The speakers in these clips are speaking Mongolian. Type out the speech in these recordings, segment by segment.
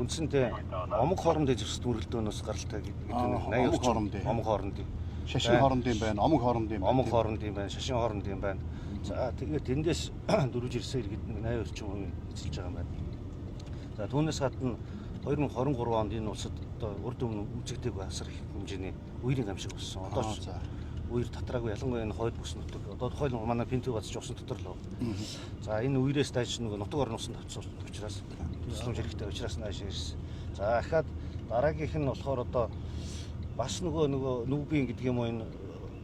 үндсэндээ омог хоорондын зэвсэг мөрөлдөөнөөс гаралтай гэдэг нь 80 омог хоорондын. Шашин хоорондын байна, омог хоорондын байна. Омог хоорондын байна, шашин хоорондын байна. За тэгээд эндээс дөрвж ирсэн иргэд 80 орчим % эзэлж байгаа юм байна. За түүнээс гадна 2023 онд энэ улсад одоо урд өмнө үзэгдээгүй асар их хэмжээний үерийн гамшиг болсон. Одоо ч үер татраагүй ялангуяа энэ хойд бүс нутаг. Одоо тухайн манай Пинтүү бацж усан дотор л. За энэ үерээс дайж нөгөө нутаг орон усан тавцсан учраас төсөлмж хэрэгтэй учраас нааш ирсэн. За дахиад дараагийнх нь болохоор одоо бас нөгөө нүбийн гэдэг юм уу энэ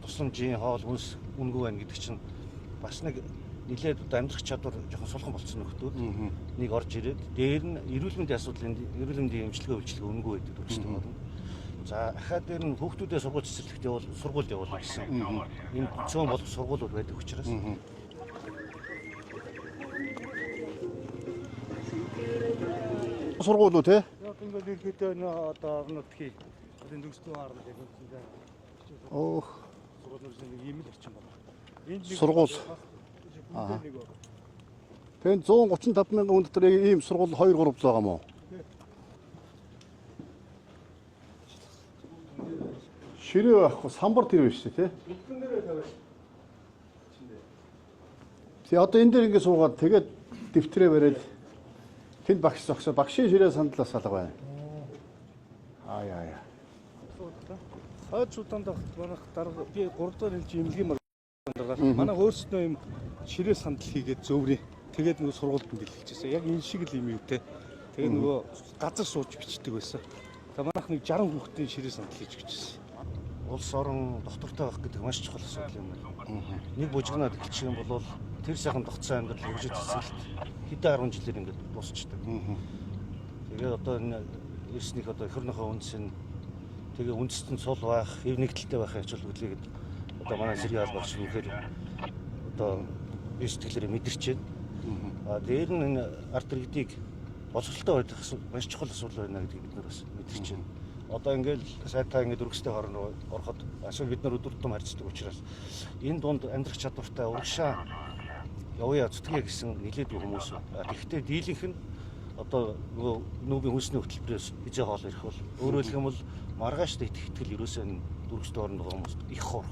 тусламжийн хоол хүнс үнгүй байна гэдэг чинь бас нэг нилээд одоо амьдрах чадвар жоохон сулхан болцсон нөхдүүд нэг орж ирээд дээр нь эрүүл мэндийн асуудлын эрүүл мэндийн эмчилгээ үйлчилгээ үнгүй байдаг төрөстэй болно. За ахаад дээр нь хүүхдүүдээ сургууль цэцэрлэгт сургууль явуулна гэсэн энэ цөөн болох сургуулиуд байдаг учраас сургууль уу те? яг ингээд ирэхдээ одоо орон нутгийн энэ төгсдөө харна гэх юм чинь Оох сургуулиуд нэг ийм л орчин байна. сургууль. Тэнд 135 мянган хүн дотор ийм сургууль 2 3 байгаа мó. Ширээ байхгүй самбар тэр биш тий. Бэлгэн дээрээ тавиал. Тий одоо энэ дээр ингэ суугаад тэгээд дэвтрээ бариад тэнд багш зогсоо багшийн ширээ сандлаас алга байна. Яа. Хойд Суданд манайх дарга би 3 дахь хэлж имлэгийн дарга манай өөрсдөө юм ширээ сандал хийгээд зөөврийн тэгээд нөгөө сургуульд дэлгэжсэн. Яг энэ шиг л юм юу те. Тэгээд нөгөө газар сууж бичдэг байсан. Тэгээд манайх нэг 60 хүүхдийн ширээ сандал хийж өгчээсэн. Улс орон доктортой байх гэдэг маш чухал асуудал юм байна. Нэг бужигнаад эхэлчих юм бол тэр сайхан тогтсон амьдрал хөгжиж цэцгэлт хэдэн 10 жилээр ингээд дуусчдаг. Тэгээд одоо энэ эрснийх одоо хөрнөхөө үндсэн тэгээ үндэстэн цул байх, эв нэгдэлтэй байх ачаал хөдлөгээд одоо манай сэргийн албагч үнэхээр одоо би сэтгэлээрээ мэдэрч байна. Дээр нь энэ ард иргэдийг боловсролтой байх маш чухал асуудал байна гэдгийг бид нар бас мэдэрч байна. Одоо ингээл сайтаа ингээд өргөстэй хорон руу ороход ашиг бид нар өдөр тутам харьцдаг учраас энэ дунд амьдрах чадвартай урагшаа явъя зүтгэе гэсэн нэлээдгүй хүмүүс. Тэгэхдээ дийлэнх нь одоо нөгөө нүүбийн хүнсний хөтөлбөрөөс хизээ хоол ирэх бол өөрөөр хэлэх юм бол маргааштай итгэл ерөөсөө дөрөвсдөө орнд байгаа хүмүүс их хор.